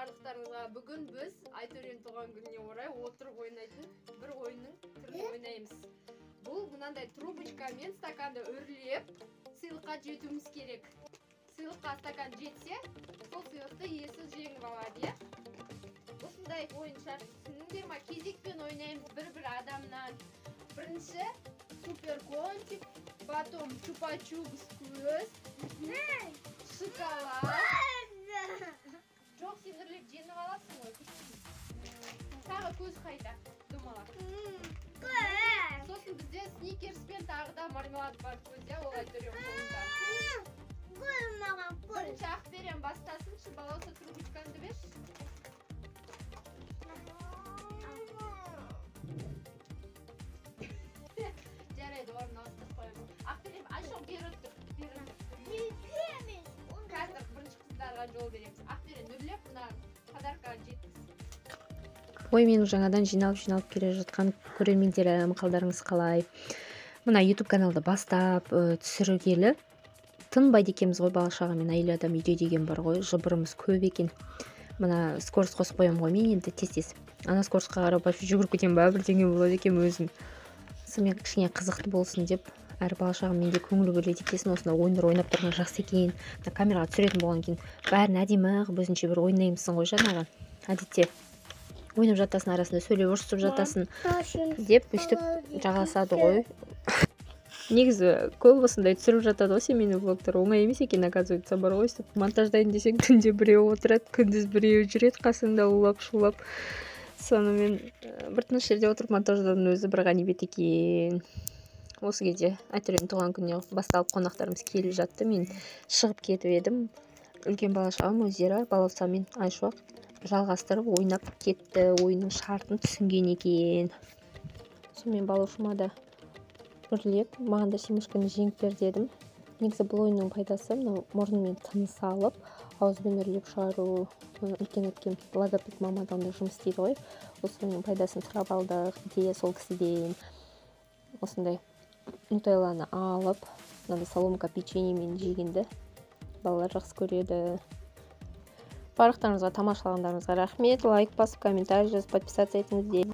барлықтарыңызға. Бүгін біз Айтөрен туған күніне орай отырып ойнайтын бір ойынның түрін ойнаймыз. Бұл мынандай трубочкамен стаканды өрлеп сыйлыққа жетуіміз керек. Сыйлыққа стакан жетсе, сол сыйлықты иесі жеңіп алады, иә? Осындай ойынша түсініңдер ма? Кезекпен ойнаймыз бір адамнан. Бірінші супер кончик, потом чупа-чупс көз, шоколад. Жоқ, сен үрлеп жеңіп аласың ғой. Тағы көз қайта, думала. Сосын бізде сникерс пен тағы да мармелад бар көзде, ол Айтөрен қолында. Бірінші Ақберен бастасыншы, балауса трубочкаңды берші. Жарайды, орын ауыстырып қоямын. Ақберен, ашық бері тұр. Қазір бірінші қыздарға жол береміз. Ақберен, үрлеп, мына подаркаға жеткіз. Ой, менің жаңадан жиналып келе жатқан көрермендерім, қалдарыңыз қалай? Мына YouTube каналды бастап түсіргелі тынбайды екенбіз ғой, бала-шағамен, әйел адам үйде деген бар ғой, жыбырымыз көп екен. Мына скорост қосып қоямын ғой мен енді тез. Ана скоростқа қарап жүгіріп кетемін ба, бірдеңе болады екен өзім. Сонымен кішкене қызықты болсын деп, әр бала-шағам менде көңіл бөледі екесін, осында ойындар ойнап тұрған жақсы екен. Камераға түсіретін болған кейін бәрін әдемі қылып өзінше бір ойнаймысың ғой жаңағы. Әдетте ойнап жатасың, арасында сөйлеп ұрсып жатасың деп өйстіп жағасады ғой. Негізі көп осындай түсіріп жатады ғой семейный влогтар, оңай емес екен, оказывается, бар ғой. Монтаждайын десең түнде біреу отырады, күндіз біреу жүреді қасыңда улап-шулап. Сонымен бір тыныш жерде отырып монтаждаудың өзі бір ғанибет екен. Осы кезде Айтөрен туған күніне басталып қонақтарымыз келіп жатты. Мен шығып кетіп едім. Үлкен бала-шағам өздері балауса мен Айшуақ жалғастырып ойнап кетті, ойынның шартын түсінген екен. Сонымен балаушыма да үрлеп, маған да семушканы жеңіп бер дедім. Негізі бұл ойынның пайдасы мұрнымен тыныс алып, ауызбен үрлеп шығару. Үлкен логопед мамада онда жұмыс істейді ғой. Осының пайдасын сұрап алдық, идея сол кісіден. Осындай нутелланы алып, мынандай соломка печеньемен жегенді балалар жақсы көреді. Барлықтарыңызға тамашалағандарыңызға рахмет. Лайк басып, комментарий жазып, подписаться етіңіздер.